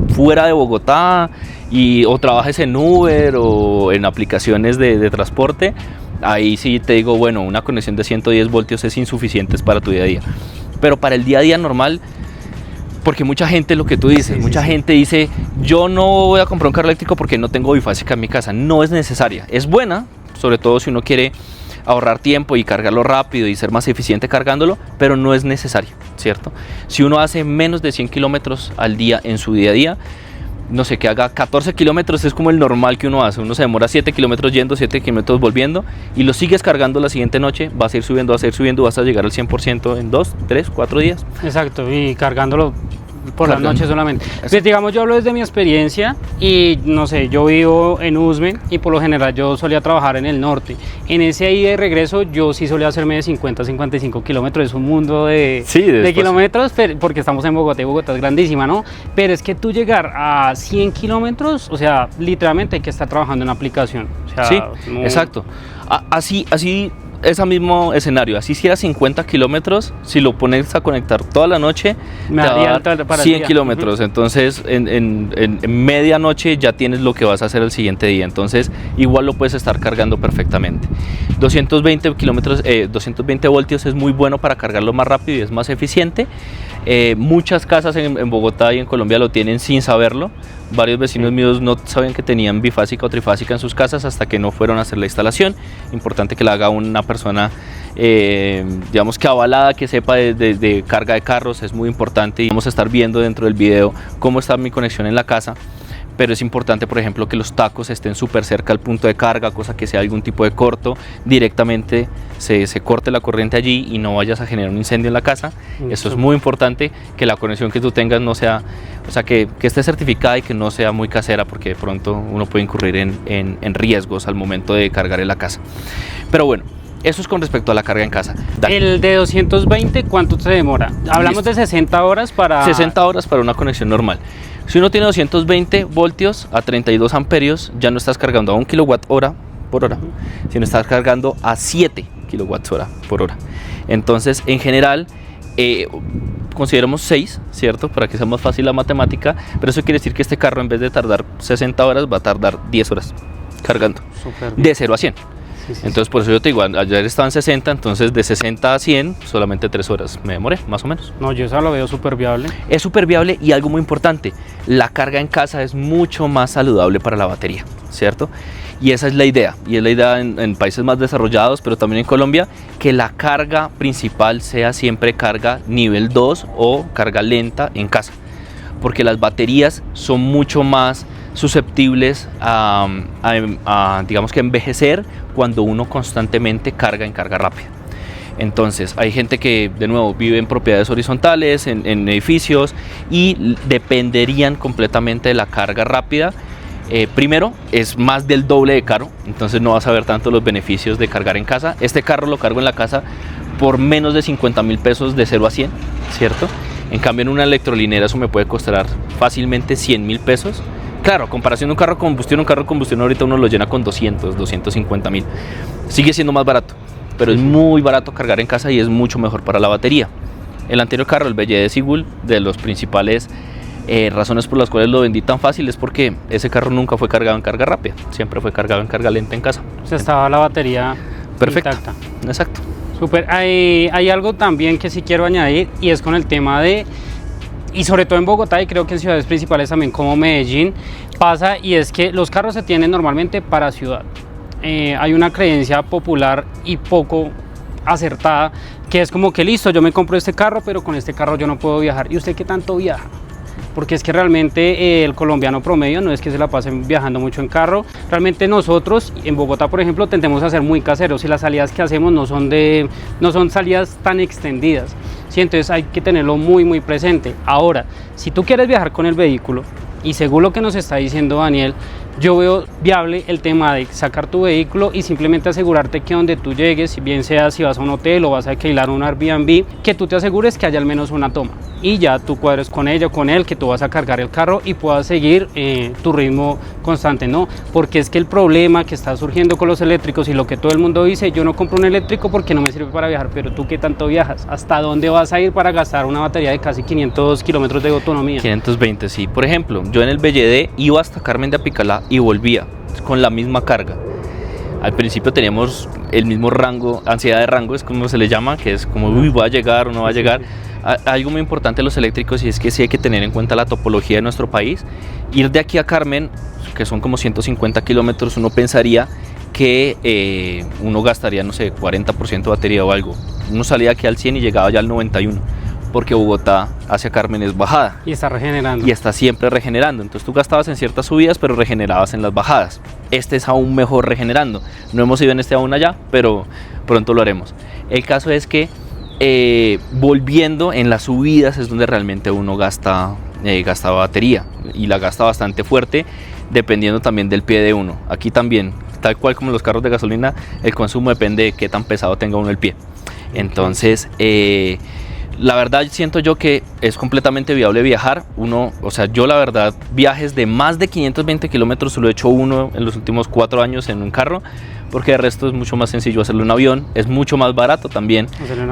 fuera de Bogotá o trabajes en Uber o en aplicaciones de transporte. Ahí sí te digo, bueno, una conexión de 110 voltios es insuficiente para tu día a día. Pero para el día a día normal, porque mucha gente, lo que tú dices, gente dice, yo no voy a comprar un carro eléctrico porque no tengo bifásica en mi casa. No es necesaria, es buena, sobre todo si uno quiere ahorrar tiempo y cargarlo rápido y ser más eficiente cargándolo, pero no es necesario, ¿cierto? Si uno hace menos de 100 kilómetros al día en su día a día, no sé, que haga 14 kilómetros es como el normal que uno hace. Uno se demora 7 kilómetros yendo, 7 kilómetros volviendo, y lo sigues cargando la siguiente noche, vas a ir subiendo, vas a llegar al 100% en 2, 3, 4 días. Exacto, y cargándolo por las Cargan. noches solamente. Pues, digamos, yo hablo desde mi experiencia y no sé, yo vivo en Usme y por lo general yo solía trabajar en el norte. En ese ida y regreso yo sí solía hacerme de 50 a 55 kilómetros, es un mundo de kilómetros, porque estamos en Bogotá y Bogotá es grandísima, ¿no? Pero es que tú llegar a 100 kilómetros, o sea, literalmente hay que estar trabajando en aplicación. O sea, Sí, no... exacto. Así, ese mismo escenario, así si era 50 kilómetros, si lo pones a conectar toda la noche, Me te va daría a dar para el 100 día. kilómetros. Entonces, en medianoche ya tienes lo que vas a hacer el siguiente día. Entonces, igual lo puedes estar cargando perfectamente. 220 kilómetros, 220 voltios es muy bueno para cargarlo más rápido y es más eficiente. Muchas casas en Bogotá y en Colombia lo tienen sin saberlo. Varios vecinos míos no sabían que tenían bifásica o trifásica en sus casas hasta que no fueron a hacer la instalación. Importante que la haga una persona, digamos que avalada, que sepa de carga de carros, es muy importante. Y vamos a estar viendo dentro del video cómo está mi conexión en la casa. Pero es importante, por ejemplo, que los tacos estén súper cerca al punto de carga, cosa que sea algún tipo de corto, directamente se corte la corriente allí y no vayas a generar un incendio en la casa. Eso es muy importante, que la conexión que tú tengas no sea, o sea, que esté certificada y que no sea muy casera, porque de pronto uno puede incurrir en riesgos al momento de cargar en la casa. Pero bueno, eso es con respecto a la carga en casa. Dale. El de 220, ¿cuánto se demora? Hablamos Listo. de 60 horas para... 60 horas para una conexión normal. Si uno tiene 220 voltios a 32 amperios, ya no estás cargando a 1 kilowatt hora por hora, sino estás cargando a 7 kilowatts hora por hora. Entonces, en general, consideramos 6, ¿cierto? Para que sea más fácil la matemática, pero eso quiere decir que este carro, en vez de tardar 60 horas, va a tardar 10 horas cargando. Súper bien. De 0 a 100. Sí, sí, Entonces, por eso yo te digo, ayer estaban 60, entonces de 60 a 100, solamente 3 horas me demoré, más o menos. No, yo eso lo veo súper viable. Es súper viable y algo muy importante, la carga en casa es mucho más saludable para la batería, ¿cierto? Y esa es la idea, y es la idea en países más desarrollados, pero también en Colombia, que la carga principal sea siempre carga nivel 2 o carga lenta en casa, porque las baterías son mucho más susceptibles a digamos que envejecer cuando uno constantemente carga en carga rápida. Entonces hay gente que de nuevo vive en propiedades horizontales, en edificios, y dependerían completamente de la carga rápida. Primero, es más del doble de caro, entonces no vas a ver tanto los beneficios de cargar en casa. Este carro lo cargo en la casa por menos de 50.000 pesos de 0 a 100, ¿cierto? En cambio, en una electrolinera eso me puede costar fácilmente 100.000 pesos. Claro, a comparación de un carro de combustión ahorita uno lo llena con 250.000. Sigue siendo más barato, pero es muy barato cargar en casa y es mucho mejor para la batería. El anterior carro, el BYD Sigul, de los principales razones por las cuales lo vendí tan fácil es porque ese carro nunca fue cargado en carga rápida, siempre fue cargado en carga lenta en casa. O sea, estaba la batería perfecta. intacta. Exacto. Súper. Hay algo también que sí quiero añadir y es con el tema de, y sobre todo en Bogotá y creo que en ciudades principales también como Medellín pasa, y es que los carros se tienen normalmente para ciudad. Hay una creencia popular y poco acertada que es como que listo, yo me compro este carro, pero con este carro yo no puedo viajar. ¿Y usted qué tanto viaja? Porque es que realmente el colombiano promedio no es que se la pasen viajando mucho en carro. Realmente nosotros en Bogotá, por ejemplo, tendemos a ser muy caseros y las salidas que hacemos no son salidas tan extendidas, ¿sí? Entonces hay que tenerlo muy presente. Ahora, si tú quieres viajar con el vehículo, y según lo que nos está diciendo Daniel, yo veo viable el tema de sacar tu vehículo y simplemente asegurarte que donde tú llegues, bien sea si vas a un hotel o vas a alquilar un Airbnb, que tú te asegures que haya al menos una toma y ya tú cuadres con ella o con él que tú vas a cargar el carro y puedas seguir tu ritmo constante, ¿no? Porque es que el problema que está surgiendo con los eléctricos y lo que todo el mundo dice, yo no compro un eléctrico porque no me sirve para viajar, pero tú ¿qué tanto viajas? ¿Hasta dónde vas a ir para gastar una batería de casi 500 kilómetros de autonomía? 520, sí. Por ejemplo, yo en el BYD iba hasta Carmen de Apicalá y volvía con la misma carga. Al principio teníamos el mismo rango, ansiedad de rango es como se le llama, que es como, uy, ¿va a llegar o no va a llegar? Algo muy importante de los eléctricos y es que sí hay que tener en cuenta la topología de nuestro país. Ir de aquí a Carmen, que son como 150 kilómetros, uno pensaría que uno gastaría, no sé, 40% de batería o algo. Uno salía aquí al 100 y llegaba ya al 91%. Porque Bogotá hacia Carmen es bajada. Y está regenerando. Y está siempre regenerando. Entonces tú gastabas en ciertas subidas, pero regenerabas en las bajadas. Este es aún mejor regenerando. No hemos ido en este aún allá, pero pronto lo haremos. El caso es que volviendo en las subidas es donde realmente uno gasta batería, y la gasta bastante fuerte, dependiendo también del pie de uno. Aquí también, tal cual como los carros de gasolina, el consumo depende de qué tan pesado tenga uno el pie. Entonces, la verdad siento yo que es completamente viable viajar. Yo la verdad, viajes de más de 520 kilómetros solo he hecho uno en los últimos 4 años en un carro, porque de resto es mucho más sencillo hacerlo en avión, es mucho más barato también.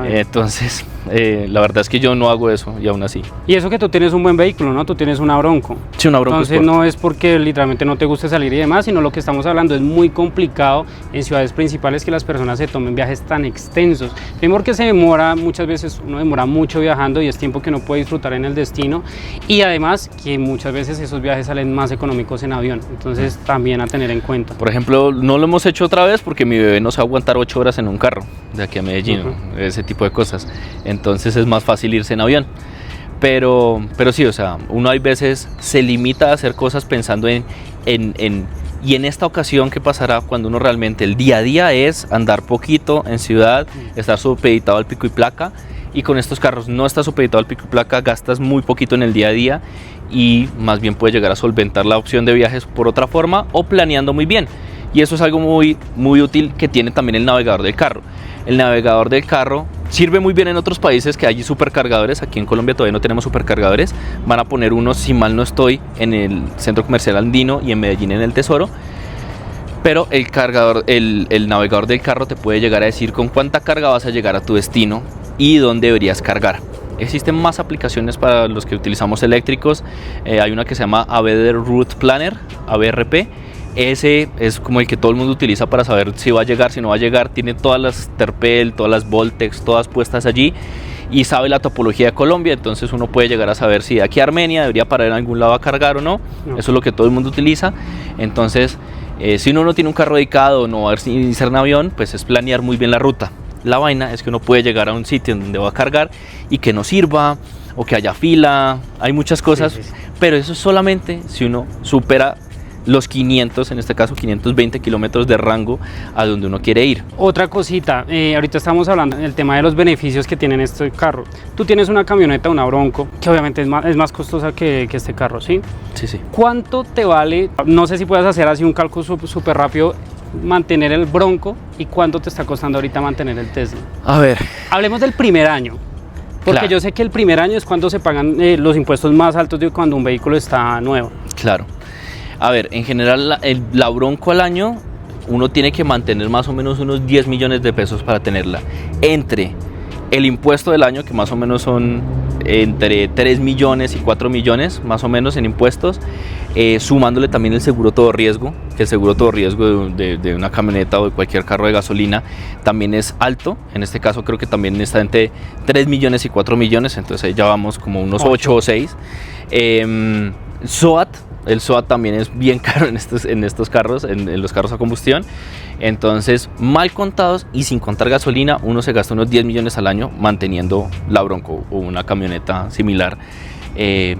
Entonces, la verdad es que yo no hago eso, y aún así. Y eso que tú tienes un buen vehículo, ¿no? Tú tienes una Bronco. Sí, una Bronco Entonces Sport. no es porque literalmente no te guste salir y demás, sino lo que estamos hablando es muy complicado en ciudades principales que las personas se tomen viajes tan extensos. Primero porque se demora, muchas veces uno demora mucho viajando y es tiempo que no puede disfrutar en el destino, y además que muchas veces esos viajes salen más económicos en avión. Entonces también a tener en cuenta. Por ejemplo, no lo hemos hecho otra vez porque mi bebé no se va a aguantar 8 horas en un carro de aquí a Medellín, ese tipo de cosas. Entonces es más fácil irse en avión. Pero sí, o sea, uno hay veces se limita a hacer cosas pensando y en esta ocasión, ¿qué pasará cuando uno realmente el día a día es andar poquito en ciudad, estar supeditado al pico y placa? Y con estos carros no estás supeditado al pico y placa, gastas muy poquito en el día a día, y más bien puedes llegar a solventar la opción de viajes por otra forma o planeando muy bien. Y eso es algo muy, muy útil que tiene también el navegador del carro. El navegador del carro sirve muy bien en otros países que hay supercargadores. Aquí en Colombia todavía no tenemos supercargadores. Van a poner unos, si mal no estoy, en el Centro Comercial Andino y en Medellín en el Tesoro. Pero el navegador del carro te puede llegar a decir con cuánta carga vas a llegar a tu destino y dónde deberías cargar. Existen más aplicaciones para los que utilizamos eléctricos. Hay una que se llama ABD Route Planner, ABRP. Ese es como el que todo el mundo utiliza para saber si va a llegar, si no va a llegar. Tiene todas las Terpel, todas las Voltex, todas puestas allí, y sabe la topología de Colombia. Entonces uno puede llegar a saber si de aquí a Armenia debería parar en algún lado a cargar o no. Eso es lo que todo el mundo utiliza. Entonces, si uno no tiene un carro dedicado o no va a iniciar en avión, pues es planear muy bien la ruta. La vaina es que uno puede llegar a un sitio en donde va a cargar y que no sirva, o que haya fila. Hay muchas cosas, pero eso es solamente si uno supera los 500, en este caso 520 kilómetros de rango a donde uno quiere ir. Otra cosita, ahorita estamos hablando del tema de los beneficios que tienen este carro. Tú tienes una camioneta, una Bronco, que obviamente es más costosa que este carro, ¿sí? Sí, sí. ¿Cuánto te vale? No sé si puedes hacer así un cálculo súper rápido, mantener el Bronco, y cuánto te está costando ahorita mantener el Tesla. A ver, hablemos del primer año, porque claro, yo sé que el primer año es cuando se pagan los impuestos más altos de cuando un vehículo está nuevo. Claro. A ver, en general la Bronco al año uno tiene que mantener más o menos unos 10 millones de pesos para tenerla. Entre el impuesto del año, que más o menos son entre 3 millones y 4 millones más o menos en impuestos, sumándole también el seguro todo riesgo, que el seguro todo riesgo de una camioneta o de cualquier carro de gasolina también es alto. En este caso creo que también está entre 3 millones y 4 millones, entonces ahí ya vamos como unos 8 o 6. SOAT. El SOAT también es bien caro en estos carros, en los carros a combustión. Entonces, mal contados y sin contar gasolina, uno se gasta unos 10 millones al año manteniendo la Bronco o una camioneta similar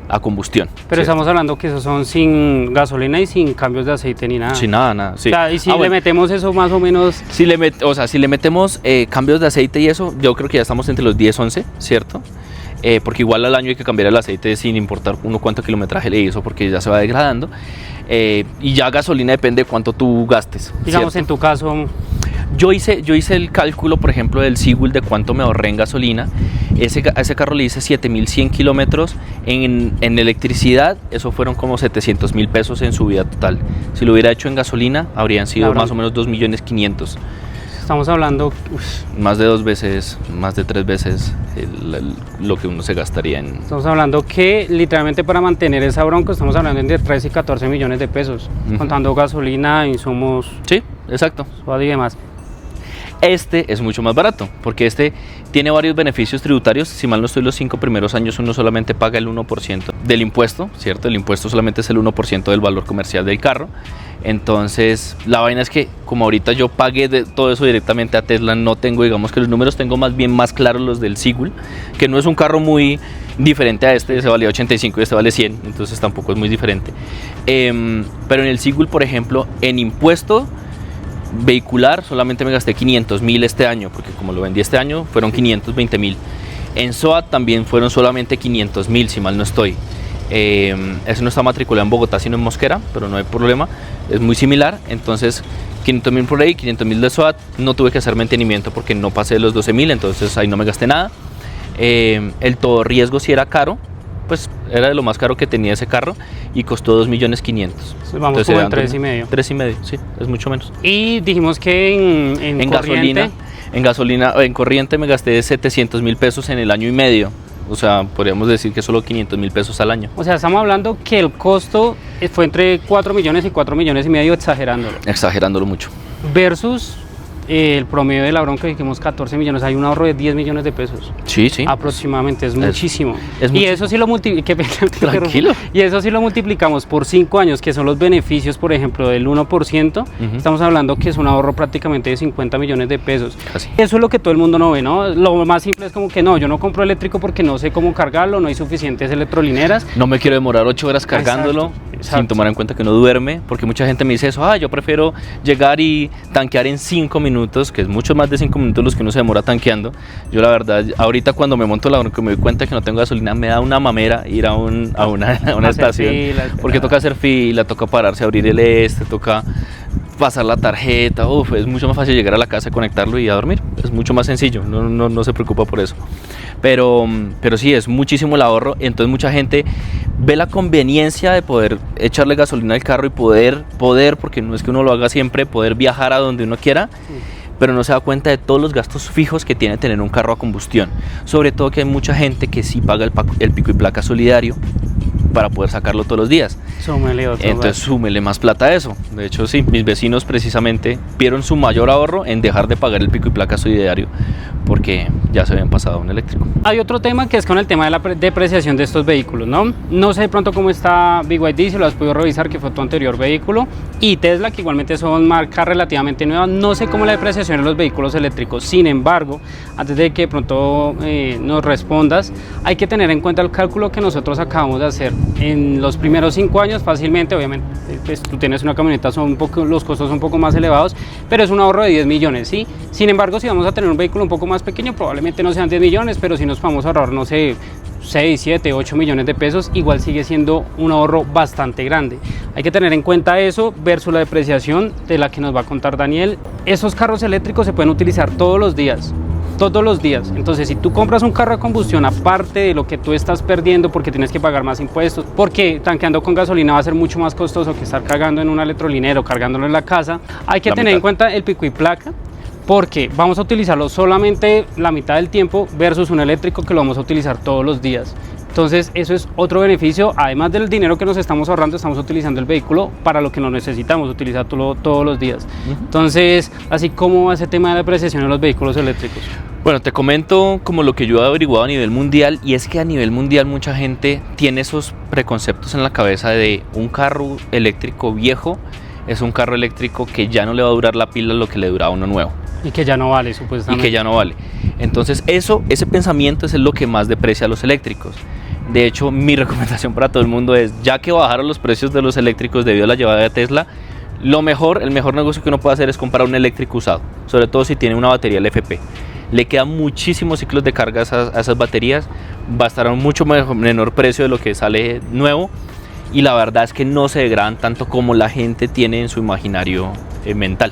a combustión. Pero ¿cierto? Estamos hablando que esos son sin gasolina y sin cambios de aceite ni nada. Sin nada, sí. O sea, y si le metemos eso más o menos... Si le metemos cambios de aceite y eso, yo creo que ya estamos entre los 10, 11, ¿cierto? Porque igual al año hay que cambiar el aceite sin importar uno cuánto kilometraje le hizo, porque ya se va degradando. Y ya gasolina depende de cuánto tú gastes. Digamos, ¿cierto? En tu caso... Yo hice el cálculo, por ejemplo, del Sigul, de cuánto me ahorré en gasolina. A ese carro le hice 7.100 kilómetros. En electricidad, eso fueron como 700.000 pesos en su vida total. Si lo hubiera hecho en gasolina, habrían sido más o menos 2.500.000. Estamos hablando... Más de 2 veces, más de 3 veces lo que uno se gastaría en... Estamos hablando que literalmente para mantener esa Bronco estamos hablando de 13 y 14 millones de pesos, contando gasolina, insumos... Sí, exacto. Y demás. Este es mucho más barato, porque este tiene varios beneficios tributarios. Si mal no estoy, los 5 primeros años uno solamente paga el 1% del impuesto, ¿cierto? El impuesto solamente es el 1% del valor comercial del carro. Entonces, la vaina es que como ahorita yo pagué todo eso directamente a Tesla, no tengo, digamos que los números, tengo más bien más claros los del Sigul, que no es un carro muy diferente a este valía 85 y este vale 100, entonces tampoco es muy diferente. Pero en el Sigul, por ejemplo, en impuesto, vehicular solamente me gasté 500.000 este año, porque como lo vendí este año fueron 520.000. En SOAT también fueron solamente 500.000, si mal no estoy. Eso no está matriculado en Bogotá sino en Mosquera, pero no hay problema, es muy similar. Entonces 500.000 por ahí, 500.000 de SOAT. No tuve que hacer mantenimiento porque no pasé de los 12.000, entonces ahí no me gasté nada. El todo riesgo sí era caro, pues era de lo más caro que tenía ese carro y costó 2.500.000. Vamos Entonces, como en 3,5. 3,5, sí, es mucho menos. Y dijimos que en corriente, en corriente me gasté 700.000 pesos en el año y medio. O sea, podríamos decir que solo 500.000 pesos al año. o sea, estamos hablando que el costo fue entre 4 millones y 4,5 millones, exagerándolo. Exagerándolo mucho. Versus el promedio de la Bronco, dijimos 14 millones, hay un ahorro de 10 millones de pesos. Sí, sí. Aproximadamente, es muchísimo. Es y muchísimo. eso sí lo Tranquilo. Y eso sí lo multiplicamos por 5 años, que son los beneficios, por ejemplo, del 1%. Estamos hablando que es un ahorro prácticamente de 50 millones de pesos. Casi. Eso es lo que todo el mundo no ve, ¿no? Lo más simple es como que no, yo no compro eléctrico porque no sé cómo cargarlo, no hay suficientes electrolineras. No me quiero demorar 8 horas cargándolo, Exacto. sin tomar en cuenta que no duerme, porque mucha gente me dice eso, yo prefiero llegar y tanquear en 5 minutos, que es mucho más de 5 minutos los que uno se demora tanqueando. Yo la verdad, ahorita cuando me monto la Bronco me doy cuenta que no tengo gasolina, me da una mamera ir a una estación, fila, porque toca hacer fila, toca pararse a abrir toca pasar la tarjeta, es mucho más fácil llegar a la casa, conectarlo y a dormir, es mucho más sencillo, no se preocupa por eso. Pero sí, es muchísimo el ahorro, entonces mucha gente ve la conveniencia de poder echarle gasolina al carro y poder, porque no es que uno lo haga siempre, poder viajar a donde uno quiera, pero no se da cuenta de todos los gastos fijos que tiene tener un carro a combustión. Sobre todo que hay mucha gente que sí paga el pico y placa solidario para poder sacarlo todos los días. Súmele otro. Entonces súmele más plata a eso. De hecho sí, mis vecinos precisamente vieron su mayor ahorro en dejar de pagar el pico y placa solidario porque ya se habían pasado a un eléctrico. Hay otro tema que es con el tema de la depreciación de estos vehículos, ¿no? No sé de pronto cómo está BYD, si lo has podido revisar, que fue tu anterior vehículo, y Tesla, que igualmente son marcas relativamente nuevas. No sé cómo la depreciación de los vehículos eléctricos. Sin embargo, antes de que de pronto nos respondas, hay que tener en cuenta el cálculo que nosotros acabamos de hacer. En los primeros 5 años fácilmente, obviamente, pues, tú tienes una camioneta, los costos son un poco más elevados, pero es un ahorro de 10 millones, ¿sí? Sin embargo, si vamos a tener un vehículo un poco más pequeño, probablemente no sean 10 millones, pero si nos vamos a ahorrar, no sé, 6, 7, 8 millones de pesos, igual sigue siendo un ahorro bastante grande. Hay que tener en cuenta eso versus la depreciación de la que nos va a contar Daniel. Esos carros eléctricos se pueden utilizar todos los días. Entonces, si tú compras un carro a combustión, aparte de lo que tú estás perdiendo porque tienes que pagar más impuestos, porque tanqueando con gasolina va a ser mucho más costoso que estar cargando en un electrolinero o cargándolo en la casa, hay que tener en cuenta el pico y placa, porque vamos a utilizarlo solamente la mitad del tiempo versus un eléctrico que lo vamos a utilizar todos los días. Entonces eso es otro beneficio, además del dinero que nos estamos ahorrando, estamos utilizando el vehículo para lo que lo necesitamos, utilizarlo todos los días. Entonces, así como ese tema de la depreciación de los vehículos eléctricos. Bueno, te comento como lo que yo he averiguado a nivel mundial, y es que a nivel mundial mucha gente tiene esos preconceptos en la cabeza de un carro eléctrico viejo es un carro eléctrico que ya no le va a durar la pila lo que le duraba uno nuevo. Y que ya no vale, supuestamente. Y que ya no vale. Entonces ese pensamiento es lo que más deprecia a los eléctricos. De hecho, mi recomendación para todo el mundo es, ya que bajaron los precios de los eléctricos debido a la llevada de Tesla, el mejor negocio que uno puede hacer es comprar un eléctrico usado, sobre todo si tiene una batería LFP. Le quedan muchísimos ciclos de carga a esas baterías, va a estar a un mucho menor precio de lo que sale nuevo, y la verdad es que no se degradan tanto como la gente tiene en su imaginario mental.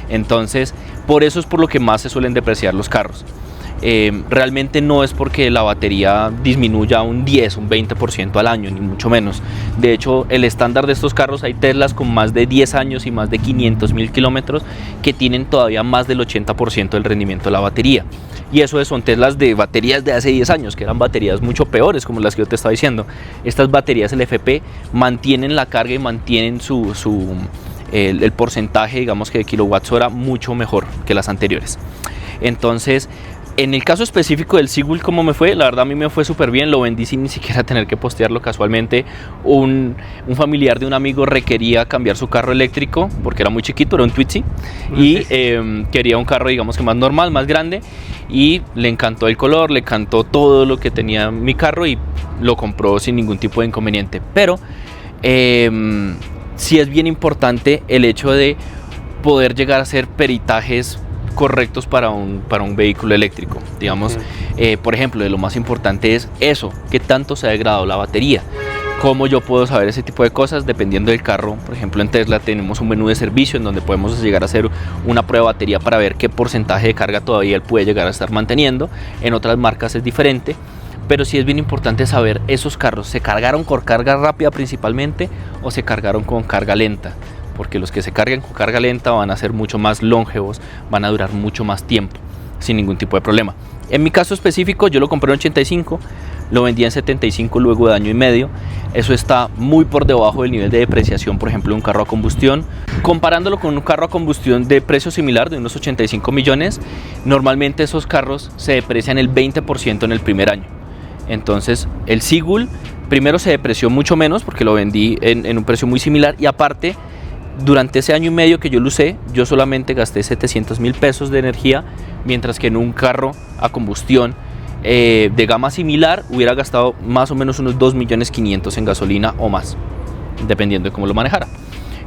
Entonces, por eso es por lo que más se suelen depreciar los carros. Realmente no es porque la batería disminuya un 10, un 20% al año, ni mucho menos. De hecho, el estándar de estos carros, hay Teslas con más de 10 años y más de 500.000 kilómetros que tienen todavía más del 80% del rendimiento de la batería. Y eso son Teslas de baterías de hace 10 años, que eran baterías mucho peores, como las que yo te estaba diciendo. Estas baterías LFP mantienen la carga y mantienen el porcentaje, digamos, que de kilowatts hora mucho mejor que las anteriores. Entonces, en el caso específico del Sigul, ¿cómo me fue? La verdad a mí me fue súper bien, lo vendí sin ni siquiera tener que postearlo. Casualmente un familiar de un amigo requería cambiar su carro eléctrico porque era muy chiquito, era un Twizy, y quería un carro, digamos, que más normal, más grande, y le encantó el color, le encantó todo lo que tenía mi carro y lo compró sin ningún tipo de inconveniente. Pero sí es bien importante el hecho de poder llegar a hacer peritajes correctos para un vehículo eléctrico. Digamos, por ejemplo, de lo más importante es eso, qué tanto se ha degradado la batería. ¿Cómo yo puedo saber ese tipo de cosas? Dependiendo del carro. Por ejemplo, en Tesla tenemos un menú de servicio en donde podemos llegar a hacer una prueba de batería para ver qué porcentaje de carga todavía él puede llegar a estar manteniendo. En otras marcas es diferente, pero sí es bien importante saber esos carros, ¿se cargaron con carga rápida principalmente o se cargaron con carga lenta? Porque los que se cargan con carga lenta van a ser mucho más longevos, van a durar mucho más tiempo, sin ningún tipo de problema. En mi caso específico, yo lo compré en 85, lo vendí en 75 luego de año y medio. Eso está muy por debajo del nivel de depreciación, por ejemplo, de un carro a combustión. Comparándolo con un carro a combustión de precio similar, de unos 85 millones, normalmente esos carros se deprecian el 20% en el primer año. Entonces, el Sigul primero se depreció mucho menos porque lo vendí en un precio muy similar, y aparte, durante ese año y medio que yo lo usé, yo solamente gasté 700,000 pesos de energía, mientras que en un carro a combustión de gama similar hubiera gastado más o menos unos 2.500.000 en gasolina o más, dependiendo de cómo lo manejara.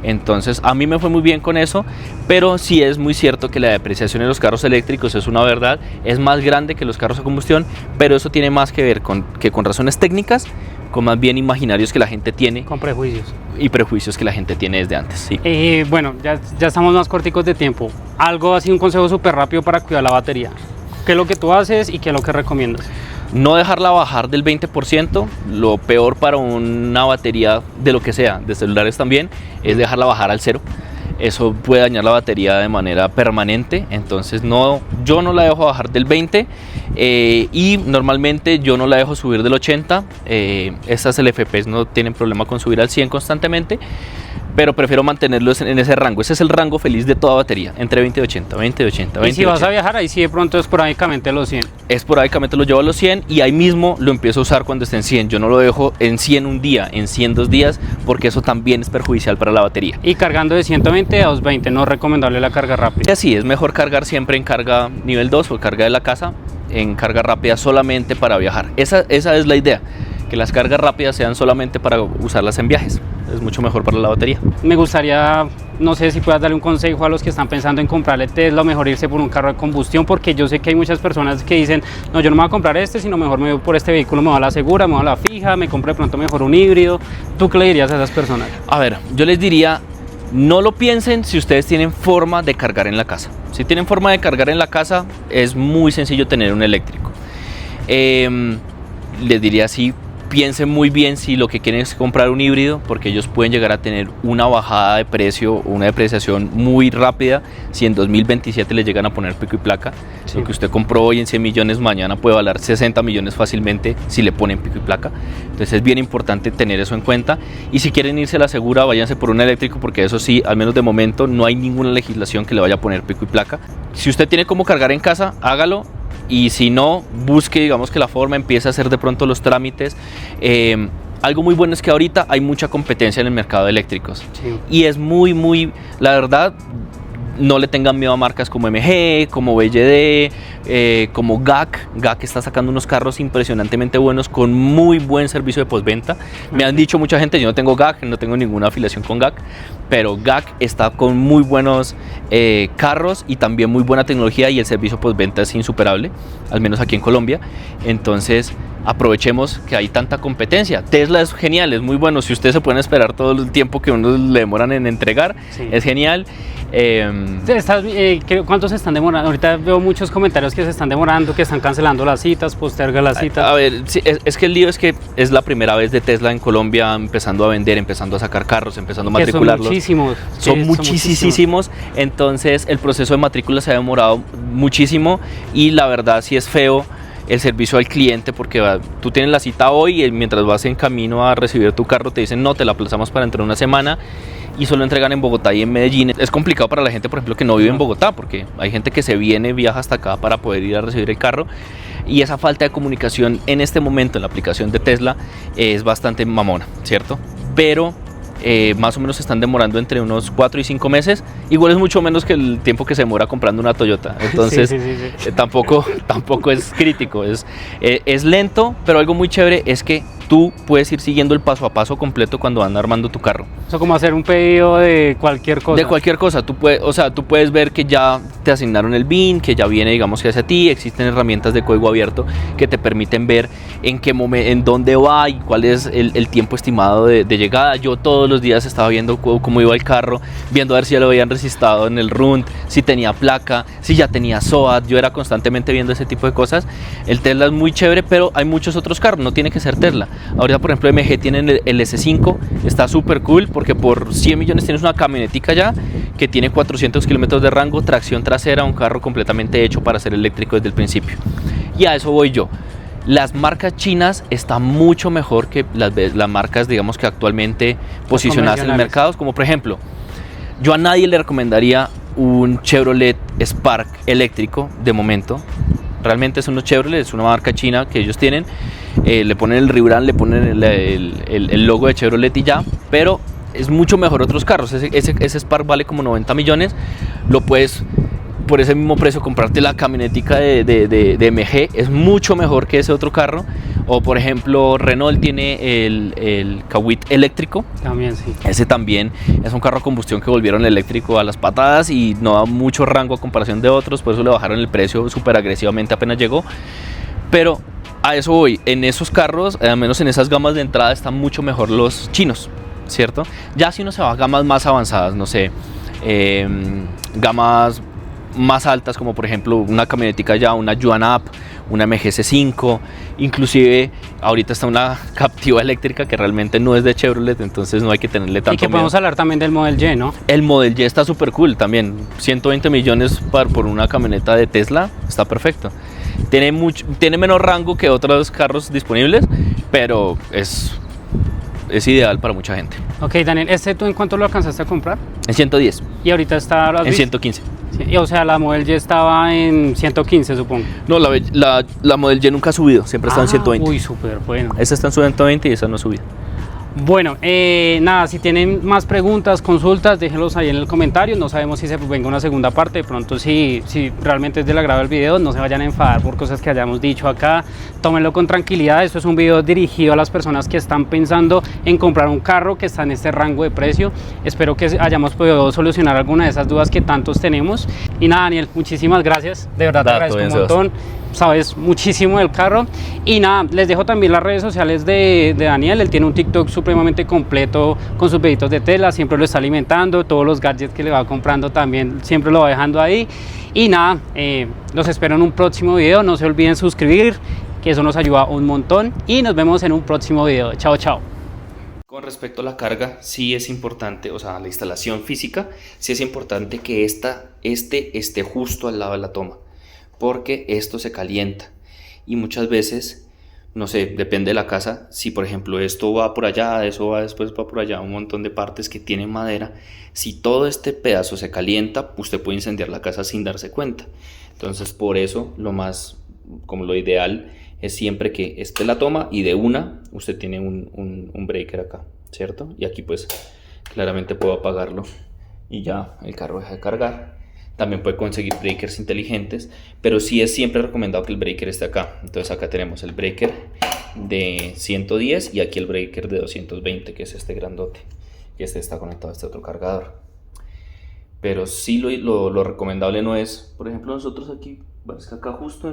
Entonces a mí me fue muy bien con eso, pero sí es muy cierto que la depreciación en los carros eléctricos es una verdad, es más grande que los carros a combustión, pero eso tiene más que ver con razones técnicas, con más bien imaginarios que la gente tiene. Con prejuicios. Y prejuicios que la gente tiene desde antes, sí. Bueno, ya estamos más corticos de tiempo. Algo así, un consejo súper rápido para cuidar la batería. ¿Qué es lo que tú haces y qué es lo que recomiendas? No dejarla bajar del 20%, lo peor para una batería de lo que sea, de celulares también, es dejarla bajar al 0. Eso puede dañar la batería de manera permanente, entonces yo no la dejo bajar del 20 y normalmente yo no la dejo subir del 80. Estas LFPs no tienen problema con subir al 100 constantemente, pero prefiero mantenerlos en ese rango. Ese es el rango feliz de toda batería, entre 20 y 80, 20 y 80, 20 y si vas a viajar, ahí sí de pronto esporádicamente los 100. Esporádicamente lo llevo a los 100 y ahí mismo lo empiezo a usar cuando esté en 100. Yo no lo dejo en 100 un día, en 100 2 días, porque eso también es perjudicial para la batería. Y cargando de 120 a 220, no es recomendable la carga rápida. Así es mejor cargar siempre en carga nivel 2 o carga de la casa, en carga rápida solamente para viajar. Esa es la idea, que las cargas rápidas sean solamente para usarlas en viajes. Es mucho mejor para la batería. Me gustaría, no sé si puedas darle un consejo a los que están pensando en comprarle Tesla o mejor irse por un carro de combustión, porque yo sé que hay muchas personas que dicen, no, yo no me voy a comprar este, sino mejor me voy por este vehículo, me voy a la segura, me voy a la fija, me compro de pronto mejor un híbrido. ¿Tú qué le dirías a esas personas? A ver, yo les diría, no lo piensen si ustedes tienen forma de cargar en la casa. Si tienen forma de cargar en la casa, es muy sencillo tener un eléctrico. Les diría así, piensen muy bien si lo que quieren es comprar un híbrido, porque ellos pueden llegar a tener una bajada de precio, una depreciación muy rápida si en 2027 les llegan a poner pico y placa. Sí. Lo que usted compró hoy en 100 millones, mañana puede valer 60 millones fácilmente si le ponen pico y placa. Entonces es bien importante tener eso en cuenta, y si quieren irse a la segura, váyanse por un eléctrico, porque eso sí, al menos de momento no hay ninguna legislación que le vaya a poner pico y placa. Si usted tiene cómo cargar en casa, hágalo. Y si no, busque, digamos, que la forma, empiece a hacer de pronto los trámites. Algo muy bueno es que ahorita hay mucha competencia en el mercado de eléctricos. Sí. Y es muy, la verdad, no le tengan miedo a marcas como MG, como BYD, como GAC. GAC está sacando unos carros impresionantemente buenos con muy buen servicio de postventa. Me han dicho mucha gente, yo no tengo GAC, no tengo ninguna afiliación con GAC, pero GAC está con muy buenos carros y también muy buena tecnología, y el servicio postventa es insuperable, al menos aquí en Colombia. Entonces aprovechemos que hay tanta competencia. Tesla es genial, es muy bueno. Si ustedes se pueden esperar todo el tiempo que uno le demoran en entregar, sí, es genial. ¿Cuántos se están demorando? Ahorita veo muchos comentarios que se están demorando, que están cancelando las citas, postergan las citas. A ver, sí, es que el lío es que es la primera vez de Tesla en Colombia empezando a vender, empezando a sacar carros, empezando a matricularlos. Son muchísimos. Entonces el proceso de matrícula se ha demorado muchísimo, y la verdad sí es feo el servicio al cliente, porque tú tienes la cita hoy y mientras vas en camino a recibir tu carro te dicen no, te la aplazamos para dentro de una semana, y solo entregan en Bogotá y en Medellín. Es complicado para la gente, por ejemplo, que no vive en Bogotá, porque hay gente que viaja hasta acá para poder ir a recibir el carro, y esa falta de comunicación en este momento en la aplicación de Tesla es bastante mamona, ¿cierto? Pero más o menos se están demorando entre unos 4 y 5 meses. Igual es mucho menos que el tiempo que se demora comprando una Toyota. Entonces sí. Tampoco es crítico. Es lento, pero algo muy chévere es que tú puedes ir siguiendo el paso a paso completo cuando van armando tu carro. Eso como hacer un pedido de cualquier cosa. De cualquier cosa, tú puedes ver que ya te asignaron el BIN, que ya viene, digamos, que hacia ti. Existen herramientas de código abierto que te permiten ver en dónde va y cuál es el tiempo estimado de llegada. Yo todos los días estaba viendo cómo iba el carro, viendo a ver si ya lo habían registrado en el RUNT, si tenía placa, si ya tenía SOAT. Yo era constantemente viendo ese tipo de cosas. El Tesla es muy chévere, pero hay muchos otros carros, no tiene que ser Tesla. Ahorita, por ejemplo, MG tienen el S5, está súper cool porque por 100 millones tienes una camionetica ya que tiene 400 kilómetros de rango, tracción trasera, un carro completamente hecho para ser eléctrico desde el principio. Y a eso voy yo. Las marcas chinas están mucho mejor que las marcas, digamos, que actualmente posicionadas en el mercado, como por ejemplo, yo a nadie le recomendaría un Chevrolet Spark eléctrico de momento. Realmente son los Chevrolet, es una marca china que ellos tienen, le ponen el rebrand, le ponen el logo de Chevrolet y ya, pero es mucho mejor otros carros. Ese Spark vale como 90 millones, lo puedes por ese mismo precio comprarte la camionetica de MG, es mucho mejor que ese otro carro. O por ejemplo Renault tiene el Kwid eléctrico, también sí. Ese también es un carro a combustión que volvieron eléctrico a las patadas y no da mucho rango a comparación de otros, por eso le bajaron el precio súper agresivamente apenas llegó. Pero a eso voy, en esos carros, al menos en esas gamas de entrada, están mucho mejor los chinos, ¿cierto? Ya si uno se va a gamas más avanzadas, no sé, gamas más altas, como por ejemplo una camionetica ya, una Yuan Up, una MGC5, inclusive ahorita está una Captiva eléctrica que realmente no es de Chevrolet, entonces no hay que tenerle tanto miedo. Y que podemos hablar también del Model Y, ¿no? El Model Y está súper cool también, 120 millones por una camioneta de Tesla, está perfecto. Tiene menos rango que otros carros disponibles, pero es ideal para mucha gente. Ok, Daniel, ¿tú en cuánto lo alcanzaste a comprar? En 110. ¿Y ahorita está en 115? Sí, o sea, la Model Y estaba en 115, supongo. No, la Model Y nunca ha subido, siempre está en 120. Uy, súper bueno. Esa está en 120 y esa no ha subido. Bueno, nada, si tienen más preguntas, consultas, déjenlos ahí en el comentario. No sabemos si se venga una segunda parte. De pronto, si realmente es del agrado del video, no se vayan a enfadar por cosas que hayamos dicho acá. Tómenlo con tranquilidad. Esto es un video dirigido a las personas que están pensando en comprar un carro que está en este rango de precio. Espero que hayamos podido solucionar alguna de esas dudas que tantos tenemos. Y nada, Daniel, muchísimas gracias. De verdad te agradezco un montón. Sabes muchísimo del carro. Y nada, les dejo también las redes sociales de Daniel. Él tiene un TikTok supremamente completo con sus videitos de Tesla, siempre lo está alimentando, todos los gadgets que le va comprando también siempre lo va dejando ahí. Y nada, los espero en un próximo video. No se olviden suscribir, que eso nos ayuda un montón, y nos vemos en un próximo video. Chao, chao. Con respecto a la carga, sí es importante, o sea, la instalación física, sí es importante que este esté justo al lado de la toma, porque esto se calienta y muchas veces, no sé, depende de la casa, si por ejemplo esto va por allá, eso va después va por allá, un montón de partes que tienen madera, si todo este pedazo se calienta, usted puede incendiar la casa sin darse cuenta. Entonces por eso lo ideal es siempre que esté la toma y de una usted tiene un breaker acá, ¿cierto? Y aquí pues claramente puedo apagarlo y ya el carro deja de cargar. También puede conseguir breakers inteligentes, pero sí es siempre recomendado que el breaker esté acá. Entonces acá tenemos el breaker de 110 y aquí el breaker de 220, que es este grandote, y este está conectado a este otro cargador. Pero sí lo recomendable no es, por ejemplo, nosotros aquí, bueno, es que acá justo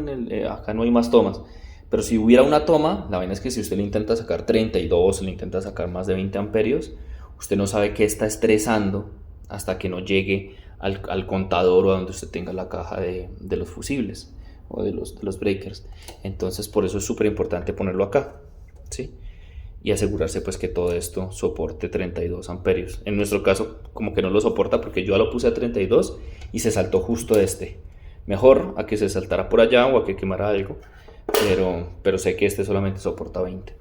acá no hay más tomas, pero si hubiera una toma, la vaina es que si usted le intenta sacar 32, le intenta sacar más de 20 amperios, usted no sabe qué está estresando hasta que no llegue al contador o a donde usted tenga la caja de los fusibles o de los breakers. Entonces por eso es súper importante ponerlo acá, ¿sí? Y asegurarse pues que todo esto soporte 32 amperios. En nuestro caso como que no lo soporta porque yo lo puse a 32 y se saltó justo mejor a que se saltara por allá o a que quemara algo, pero sé que este solamente soporta 20.